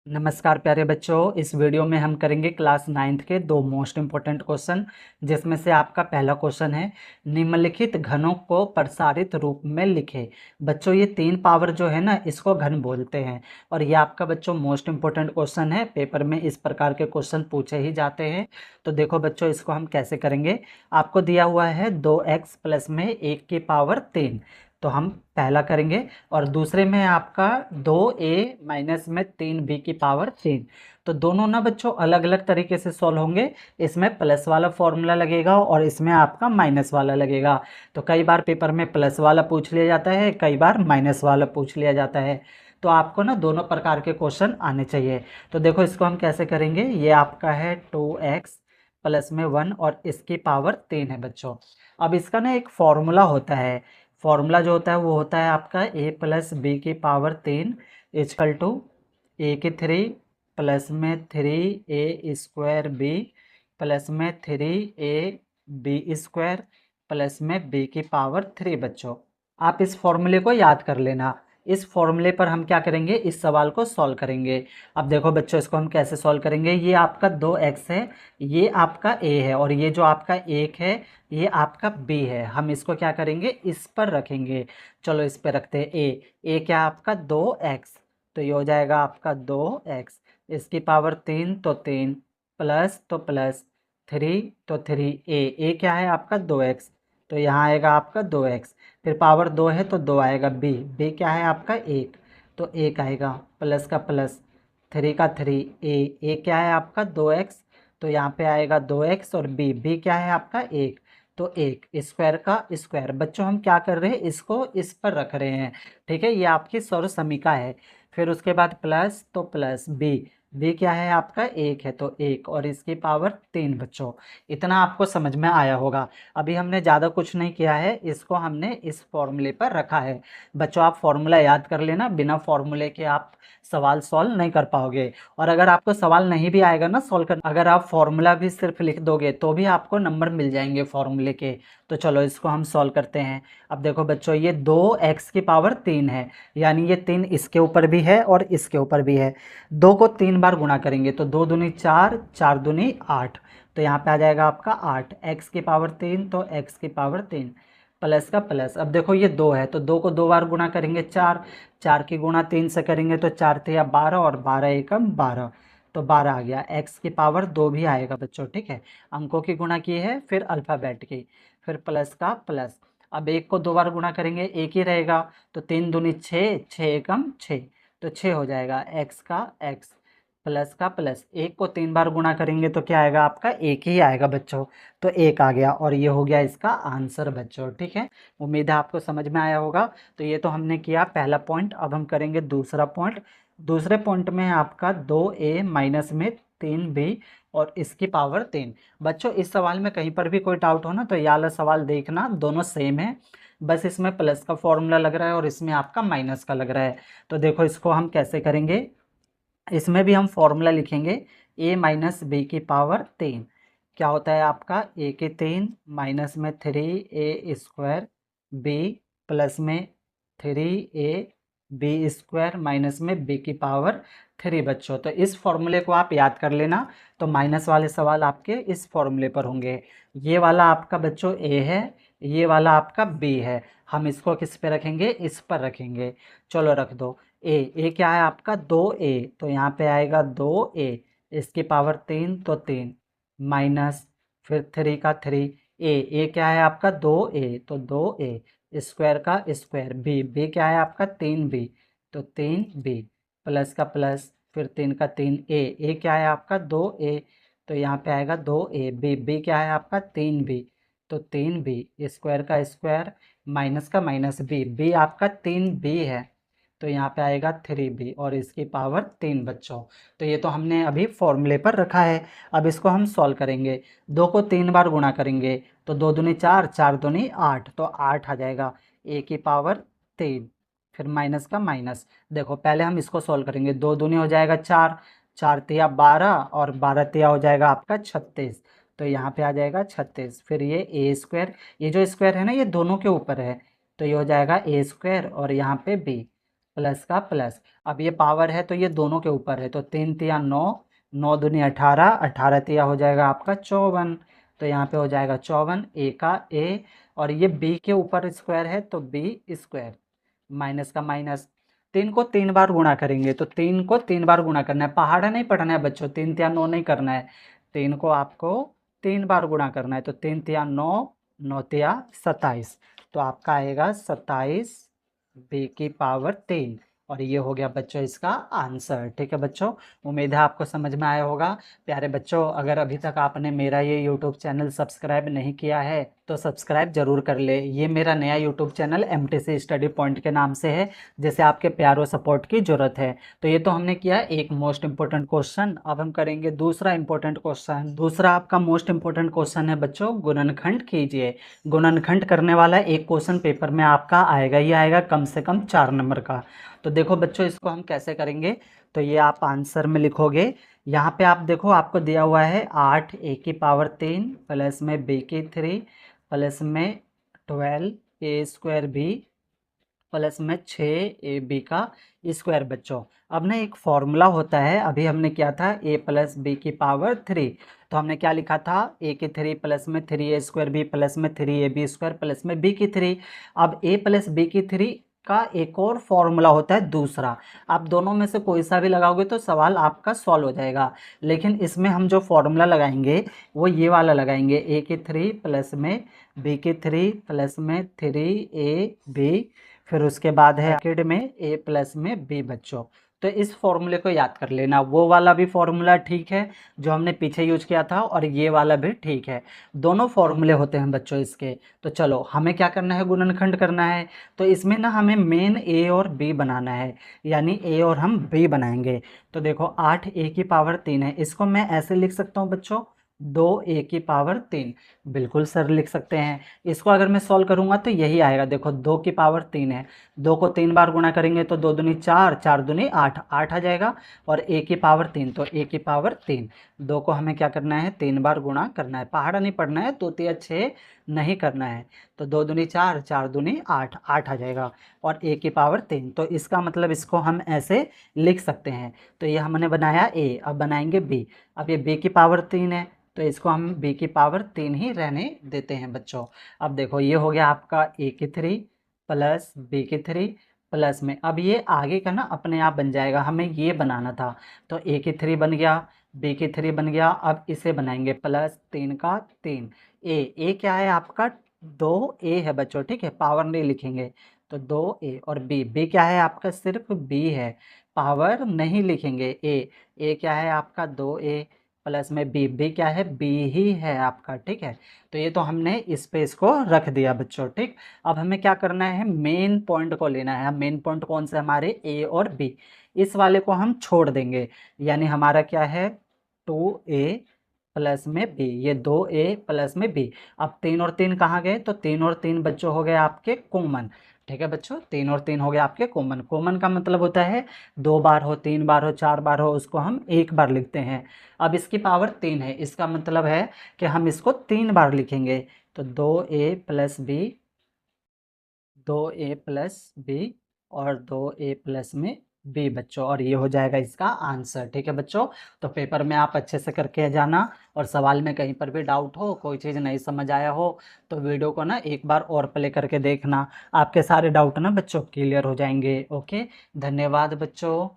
नमस्कार प्यारे बच्चों। इस वीडियो में हम करेंगे क्लास नाइन्थ के दो मोस्ट इम्पोर्टेंट क्वेश्चन, जिसमें से आपका पहला क्वेश्चन है निम्नलिखित घनों को प्रसारित रूप में लिखे। बच्चों ये तीन पावर जो है ना, इसको घन बोलते हैं। और ये आपका बच्चों मोस्ट इम्पोर्टेंट क्वेश्चन है, पेपर में इस प्रकार के क्वेश्चन पूछे ही जाते हैं। तो देखो बच्चों, इसको हम कैसे करेंगे। आपको दिया हुआ है 2x प्लस में 1 की पावर 3, तो हम पहला करेंगे। और दूसरे में आपका 2a माइनस में 3b की पावर 3। तो दोनों ना बच्चों अलग अलग तरीके से सॉल्व होंगे। इसमें प्लस वाला फॉर्मूला लगेगा और इसमें आपका माइनस वाला लगेगा। तो कई बार पेपर में प्लस वाला पूछ लिया जाता है, कई बार माइनस वाला पूछ लिया जाता है। तो आपको ना दोनों प्रकार के क्वेश्चन आने चाहिए। तो देखो इसको हम कैसे करेंगे। ये आपका है 2x प्लस में 1 और इसकी पावर 3 है बच्चों। अब इसका ना एक फॉर्मूला होता है। फॉर्मूला जो होता है वो होता है आपका a प्लस बी की पावर 3 इजकल टू ए की 3 प्लस में 3a² b प्लस में 3ab² प्लस में b की पावर 3 बच्चों। आप इस फॉर्मूले को याद कर लेना। इस फॉर्मूले पर हम क्या करेंगे, इस सवाल को सॉल्व करेंगे। अब देखो बच्चों, इसको हम कैसे सॉल्व करेंगे। ये आपका 2x है, ये आपका a है, और ये जो आपका 1 है ये आपका b है। हम इसको क्या करेंगे, इस पर रखेंगे। चलो इस पर रखते हैं a क्या आपका 2x, तो ये हो जाएगा आपका 2x। इसकी पावर 3 तो 3 प्लस तो प्लस 3 तो 3 a क्या है आपका 2x, तो यहाँ आएगा आपका 2x। फिर पावर 2 है तो 2 आएगा b क्या है आपका 1, तो 1 आएगा प्लस का प्लस 3 का 3 a क्या है आपका 2x, तो यहाँ पे आएगा 2x और b क्या है आपका 1, तो 1 स्क्वायर का स्क्वायर। बच्चों हम क्या कर रहे हैं, इसको इस पर रख रहे हैं। ठीक है, ये आपकी सर्व समीका है। फिर उसके बाद प्लस तो प्लस b क्या है आपका 1 है, तो 1 और इसकी पावर 3 बच्चों। इतना आपको समझ में आया होगा। अभी हमने ज़्यादा कुछ नहीं किया है, इसको हमने इस फॉर्मूले पर रखा है। बच्चों आप फॉर्मूला याद कर लेना, बिना फॉर्मूले के आप सवाल सॉल्व नहीं कर पाओगे। और अगर आपको सवाल नहीं भी आएगा ना सॉल्व कर, अगर आप फॉर्मूला भी सिर्फ लिख दोगे तो भी आपको नंबर मिल जाएंगे फॉर्मूले के। तो चलो इसको हम सॉल्व करते हैं। अब देखो बच्चों, ये 2x की पावर 3 है, यानी ये 3 इसके ऊपर भी है और इसके ऊपर भी है। 2 को 3 बार गुणा करेंगे तो 2 दूनी 4, 4 दूनी 8, तो यहाँ पे आ जाएगा आपका 8। x की पावर 3 तो x की पावर 3 प्लस का प्लस। अब देखो ये 2 है तो 2 को 2 बार गुणा करेंगे 4, 4 की गुणा 3 से करेंगे तो 4 थे या 12 और 12 एकम 12, तो 12 आ गया। x की पावर 2 भी आएगा बच्चों। ठीक है, अंकों की गुणा की है, फिर अल्फ़ाबेट की, फिर प्लस का प्लस। अब 1 को 2 बार गुणा करेंगे 1 ही रहेगा, तो 3 दूनी 6, 6 एकम 6, तो 6 हो जाएगा। x का x प्लस का प्लस। 1 को 3 बार गुणा करेंगे तो क्या आएगा आपका 1 ही आएगा बच्चों, तो 1 आ गया। और ये हो गया इसका आंसर बच्चों। ठीक है, उम्मीद है आपको समझ में आया होगा। तो ये तो हमने किया पहला पॉइंट। अब हम करेंगे दूसरा पॉइंट। दूसरे पॉइंट में है आपका 2a माइनस में 3b और इसकी पावर 3। बच्चों इस सवाल में कहीं पर भी कोई डाउट हो ना तो ये वाला सवाल देखना, दोनों सेम है, बस इसमें प्लस का फॉर्मूला लग रहा है और इसमें आपका माइनस का लग रहा है। तो देखो इसको हम कैसे करेंगे। इसमें भी हम फॉर्मूला लिखेंगे a माइनस बी की पावर 3। क्या होता है आपका a की 3 माइनस में 3a² b प्लस में 3ab² माइनस में b की पावर 3 बच्चों। तो इस फॉर्मूले को आप याद कर लेना। तो माइनस वाले सवाल आपके इस फॉर्मूले पर होंगे। ये वाला आपका बच्चों a है, ये वाला आपका b है। हम इसको किस पे रखेंगे, इस पर रखेंगे। चलो रख दो। ए क्या है आपका 2a, तो यहाँ पे आएगा 2a, इसकी पावर 3 तो 3 माइनस फिर 3 का 3 ए क्या है आपका 2a, तो 2a स्क्वायर का स्क्वायर b क्या है आपका 3b, तो 3b प्लस का प्लस फिर 3 का 3 ए क्या है आपका 2a, तो यहाँ पे आएगा 2a b क्या है आपका 3b, तो 3b स्क्वायर का स्क्वायर माइनस का माइनस b आपका 3b है, तो यहाँ पे आएगा 3b और इसकी पावर 3 बच्चों। तो ये तो हमने अभी फॉर्मूले पर रखा है। अब इसको हम सॉल्व करेंगे। 2 को 3 बार गुणा करेंगे तो 2 दूनी 4, 4 दूनी 8, तो 8 आ जाएगा a की पावर 3, फिर माइनस का माइनस। देखो पहले हम इसको सॉल्व करेंगे। 2 दूनी हो जाएगा 4, 4 तिया 12 और 12 तिया हो जाएगा आपका 36, तो यहाँ पे आ जाएगा 36। फिर ये a², ये जो स्क्वायर है ना ये दोनों के ऊपर है, तो ये हो जाएगा a² और यहाँ पे b, प्लस का प्लस। अब ये पावर है तो ये दोनों के ऊपर है, तो 3 तिया 9, 9 दूनी 18, 18 तिया हो जाएगा आपका 54। तो यहाँ पे हो जाएगा 54, ए का ए, और ये बी के ऊपर स्क्वायर है तो बी स्क्वायर, माइनस का माइनस। 3 को 3 बार गुणा करेंगे, तो 3 को 3 बार गुणा करना है, पहाड़ा नहीं पढ़ना है बच्चों, 3 तिया 9 नहीं करना है, 3 को आपको 3 बार गुणा करना है। तो 3 तिया 9, 9 तिया 27, तो आपका आएगा 27 बी की पावर 3। और ये हो गया बच्चों इसका आंसर। ठीक है बच्चों, उम्मीद है आपको समझ में आया होगा। प्यारे बच्चों, अगर अभी तक आपने मेरा ये यूट्यूब चैनल सब्सक्राइब नहीं किया है तो सब्सक्राइब जरूर कर ले। ये मेरा नया YouTube channel MTC study point के नाम से है, जैसे आपके प्यार और सपोर्ट की ज़रूरत है। तो ये तो हमने किया एक मोस्ट इंपॉर्टेंट क्वेश्चन, अब हम करेंगे दूसरा इंपॉर्टेंट क्वेश्चन। दूसरा आपका मोस्ट इंपॉर्टेंट क्वेश्चन है बच्चों, गुणनखंड कीजिए। गुणनखंड करने वाला एक क्वेश्चन पेपर में आपका आएगा, ये आएगा कम से कम 4 नंबर का। तो देखो बच्चों इसको हम कैसे करेंगे, तो ये आप आंसर में लिखोगे। यहाँ पे आप देखो आपको दिया हुआ है 8 ए की पावर 3 प्लस में बी की 3 प्लस में 12 ए स्क्वायर बी प्लस में 6 ए बी का स्क्वायर। बच्चों अब ना एक फॉर्मूला होता है, अभी हमने क्या था ए प्लस बी की पावर 3, तो हमने क्या लिखा था ए की 3 प्लस में 3 ए स्क्वायर बी प्लस में 3 ए बी स्क्वायर प्लस में बी की 3। अब ए प्लस बी की 3 का एक और फॉर्मूला होता है दूसरा, आप दोनों में से कोई सा भी लगाओगे तो सवाल आपका सॉल्व हो जाएगा। लेकिन इसमें हम जो फॉर्मूला लगाएंगे वो ये वाला लगाएंगे, ए की 3 प्लस में बी की 3 प्लस में 3 ए बी, फिर उसके बाद है ब्रैकेट में ए प्लस में बी। बच्चों तो इस फॉर्मूले को याद कर लेना, वो वाला भी फॉर्मूला ठीक है जो हमने पीछे यूज किया था, और ये वाला भी ठीक है, दोनों फॉर्मूले होते हैं बच्चों इसके। तो चलो हमें क्या करना है, गुणनखंड करना है। तो इसमें ना हमें मेन ए और बी बनाना है, यानी ए और हम बी बनाएंगे। तो देखो 8 ए की पावर 3 है, इसको मैं ऐसे लिख सकता हूँ बच्चों, 2 ए की पावर 3, बिल्कुल सर लिख सकते हैं। इसको अगर मैं सॉल्व करूंगा तो यही आएगा, देखो 2 की पावर 3 है, 2 को 3 बार गुणा करेंगे तो 2 दूनी 4, 4 दूनी 8, 8 आ जाएगा। और ए की पावर 3, तो ए की पावर 3, 2 को हमें क्या करना है 3 बार गुणा करना है, पहाड़ा नहीं पढ़ना है, 2 तिया 6 नहीं करना है। तो 2 दूनी 4, 4 दूनी 8, 8 आ जाएगा, और ए की पावर 3। तो इसका मतलब इसको हम ऐसे लिख सकते हैं। तो ये हमने बनाया ए, अब बनाएंगे बी। अब ये बी की पावर 3 है तो इसको हम बी की पावर 3 ही रहने देते हैं बच्चों। अब देखो ये हो गया आपका ए की 3 प्लस बी की 3 प्लस में, अब ये आगे का ना अपने आप बन जाएगा, हमें ये बनाना था। तो ए की 3 बन गया, बी की 3 बन गया, अब इसे बनाएंगे प्लस 3 का 3। ए क्या है आपका 2 ए है बच्चों, ठीक है, पावर नहीं लिखेंगे, तो 2 ए। और बी क्या है आपका सिर्फ बी है, पावर नहीं लिखेंगे। ए क्या है आपका 2 ए प्लस में बी क्या है बी ही है आपका, ठीक है। तो ये तो हमने इस पे इसको रख दिया बच्चों, ठीक। अब हमें क्या करना है, मेन पॉइंट को लेना है। मेन पॉइंट कौन से हमारे ए और बी, इस वाले को हम छोड़ देंगे, यानी हमारा क्या है 2 ए प्लस में बी, ये 2 ए प्लस में बी। अब 3 और 3 कहाँ गए, तो 3 और 3 बच्चों हो गए आपके कॉमन, ठीक है बच्चों, 3 और 3 हो गए आपके कॉमन। कॉमन का मतलब होता है 2 बार हो, 3 बार हो, 4 बार हो, उसको हम 1 बार लिखते हैं। अब इसकी पावर 3 है, इसका मतलब है कि हम इसको 3 बार लिखेंगे। तो 2 ए प्लस बी और 2 ए प्लस में बी बच्चों, और ये हो जाएगा इसका आंसर, ठीक है बच्चों। तो पेपर में आप अच्छे से करके जाना, और सवाल में कहीं पर भी डाउट हो, कोई चीज़ नहीं समझ आया हो, तो वीडियो को ना एक बार और प्ले करके देखना, आपके सारे डाउट ना बच्चों क्लियर हो जाएंगे। ओके, धन्यवाद बच्चों।